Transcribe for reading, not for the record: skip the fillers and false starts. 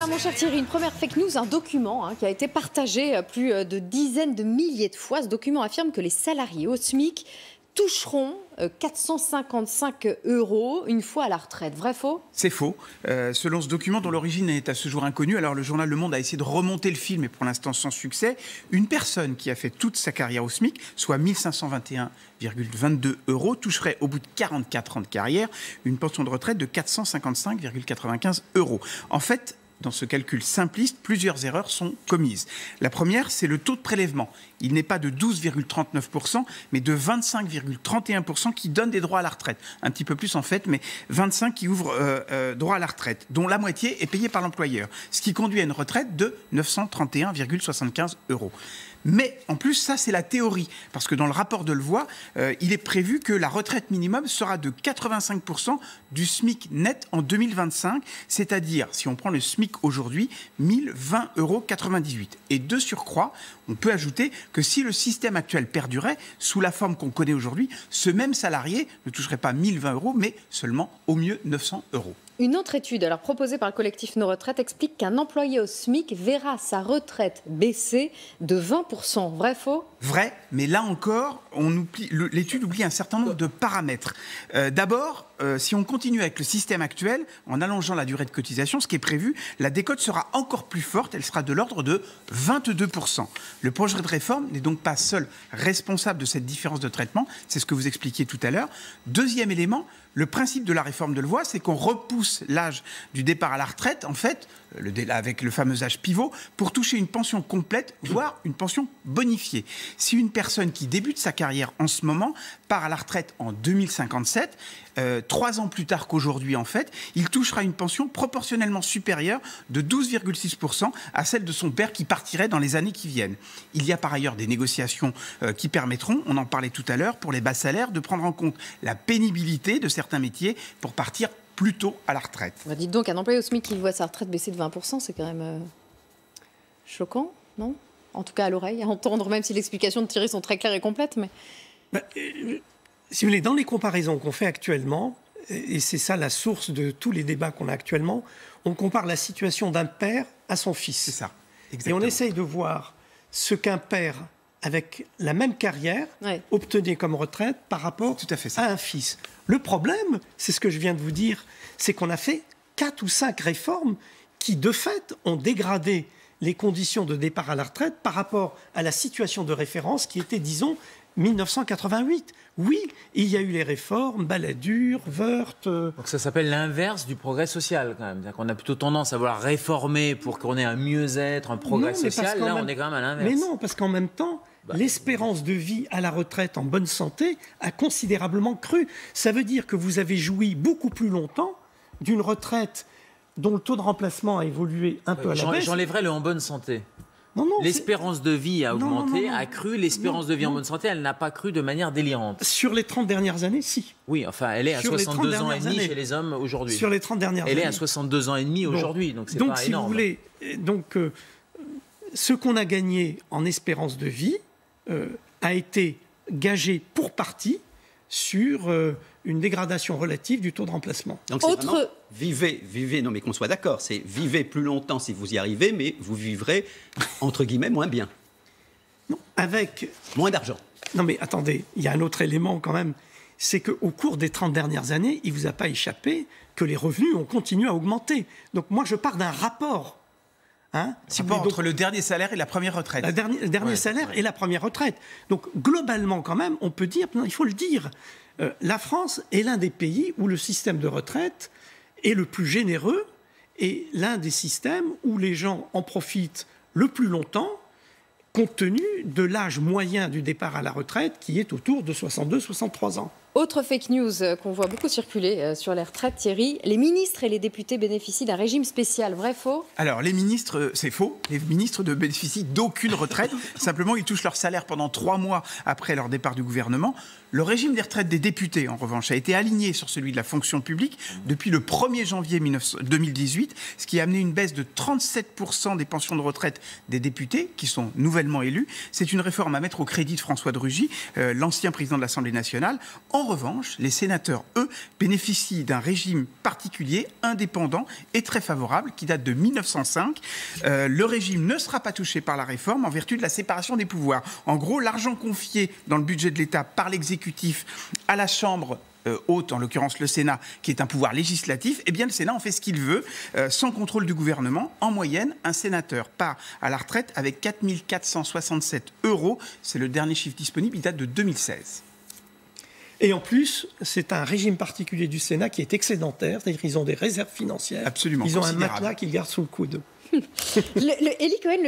mon cher Thierry, une première fake news, un document qui a été partagé à plus de dizaines de milliers de fois. Ce document affirme que les salariés au SMIC toucheront 455 € une fois à la retraite. Vrai, faux? C'est faux. Selon ce document dont l'origine est à ce jour inconnue, alors le journal Le Monde a essayé de remonter le fil, mais pour l'instant sans succès, une personne qui a fait toute sa carrière au SMIC, soit 1521,22 €, toucherait au bout de 44 ans de carrière une pension de retraite de 455,95 €. En fait, dans ce calcul simpliste, plusieurs erreurs sont commises. La première, c'est le taux de prélèvement. Il n'est pas de 12,39%, mais de 25,31% qui donne des droits à la retraite. Un petit peu plus en fait, mais 25 qui ouvrent droit à la retraite, dont la moitié est payée par l'employeur, ce qui conduit à une retraite de 931,75 €. Mais en plus, ça c'est la théorie, parce que dans le rapport de Levoy, il est prévu que la retraite minimum sera de 85% du SMIC net en 2025, c'est-à-dire, si on prend le SMIC aujourd'hui, 1020,98 €. Et de surcroît, on peut ajouter que si le système actuel perdurait, sous la forme qu'on connaît aujourd'hui, ce même salarié ne toucherait pas 1020 €, mais seulement au mieux 900 €. Une autre étude proposée par le collectif Nos Retraites explique qu'un employé au SMIC verra sa retraite baisser de 20%. Vrai, faux? Vrai, mais là encore, l'étude oublie un certain nombre de paramètres. D'abord, si on continue avec le système actuel, en allongeant la durée de cotisation, ce qui est prévu, la décote sera encore plus forte, elle sera de l'ordre de 22%. Le projet de réforme n'est donc pas seul responsable de cette différence de traitement, c'est ce que vous expliquiez tout à l'heure. Deuxième élément, le principe de la réforme de Levoy, c'est qu'on repousse l'âge du départ à la retraite, en fait, avec le fameux âge pivot, pour toucher une pension complète, voire une pension bonifiée. Si une personne qui débute sa carrière en ce moment part à la retraite en 2057, 3 ans plus tard qu'aujourd'hui, en fait, il touchera une pension proportionnellement supérieure de 12,6% à celle de son père qui partirait dans les années qui viennent. Il y a par ailleurs des négociations qui permettront, on en parlait tout à l'heure, pour les bas salaires, de prendre en compte la pénibilité de certains métiers pour partir plus tôt à la retraite. Bah dites donc, un employé au SMIC qui voit sa retraite baisser de 20%, c'est quand même choquant, non? En tout cas à l'oreille, à entendre, même si les explications de Thierry sont très claires et complètes. Mais... si vous voulez, dans les comparaisons qu'on fait actuellement, et c'est ça la source de tous les débats qu'on a actuellement, on compare la situation d'un père à son fils. C'est ça, exactement. Et on essaye de voir ce qu'un père avec la même carrière obtenait comme retraite par rapport à un fils. Le problème, c'est ce que je viens de vous dire, c'est qu'on a fait 4 ou 5 réformes qui, de fait, ont dégradé les conditions de départ à la retraite par rapport à la situation de référence qui était, disons, 1988. Oui, il y a eu les réformes, Balladur, Woerth... Donc ça s'appelle l'inverse du progrès social, quand même. On a plutôt tendance à vouloir réformer pour qu'on ait un mieux-être, un progrès social. Là, on est quand même à l'inverse. Mais non, parce qu'en même temps, l'espérance de vie à la retraite en bonne santé a considérablement cru. Ça veut dire que vous avez joui beaucoup plus longtemps d'une retraite dont le taux de remplacement a évolué un peu à la baisse. J'enlèverais le en bonne santé. L'espérance de vie a augmenté, a cru. L'espérance de vie en bonne santé, elle n'a pas cru de manière délirante. Sur les 30 dernières années, si. Oui, enfin, elle est à 62 ans et demi chez les hommes aujourd'hui. Sur les 30 dernières années. Elle est à 62 ans et demi aujourd'hui, donc c'est pas énorme. Si vous voulez, ce qu'on a gagné en espérance de vie a été gagé pour partie sur une dégradation relative du taux de remplacement. Donc vivez, non mais qu'on soit d'accord, c'est vivez plus longtemps si vous y arrivez, mais vous vivrez, entre guillemets, moins bien. Non, avec... Moins d'argent. Non mais attendez, il y a un autre élément quand même, c'est qu'au cours des 30 dernières années, il ne vous a pas échappé que les revenus ont continué à augmenter. Donc moi je pars d'un rapport. Entre le dernier salaire et la première retraite. Le dernier salaire et la première retraite. Donc globalement quand même, on peut dire, il faut le dire, la France est l'un des pays où le système de retraite est le plus généreux et l'un des systèmes où les gens en profitent le plus longtemps, compte tenu de l'âge moyen du départ à la retraite qui est autour de 62-63 ans. Autre fake news qu'on voit beaucoup circuler sur les retraites, Thierry, les ministres et les députés bénéficient d'un régime spécial, vrai, faux? Alors, les ministres, c'est faux. Les ministres ne bénéficient d'aucune retraite. Simplement, ils touchent leur salaire pendant 3 mois après leur départ du gouvernement. Le régime des retraites des députés, en revanche, a été aligné sur celui de la fonction publique depuis le 1er janvier 2018, ce qui a amené une baisse de 37% des pensions de retraite des députés, qui sont nouvellement élus. C'est une réforme à mettre au crédit de François de Rugy, l'ancien président de l'Assemblée nationale. En revanche, les sénateurs, eux, bénéficient d'un régime particulier, indépendant et très favorable, qui date de 1905. Le régime ne sera pas touché par la réforme en vertu de la séparation des pouvoirs. En gros, l'argent confié dans le budget de l'État par l'exécutif à la Chambre haute, en l'occurrence le Sénat, qui est un pouvoir législatif, eh bien le Sénat en fait ce qu'il veut, sans contrôle du gouvernement. En moyenne, un sénateur part à la retraite avec 4 467 €. C'est le dernier chiffre disponible, il date de 2016. Et en plus, c'est un régime particulier du Sénat qui est excédentaire, c'est-à-dire qu'ils ont des réserves financières. Absolument. Ils ont un matelas qu'ils gardent sous le coude. Élie Cohen,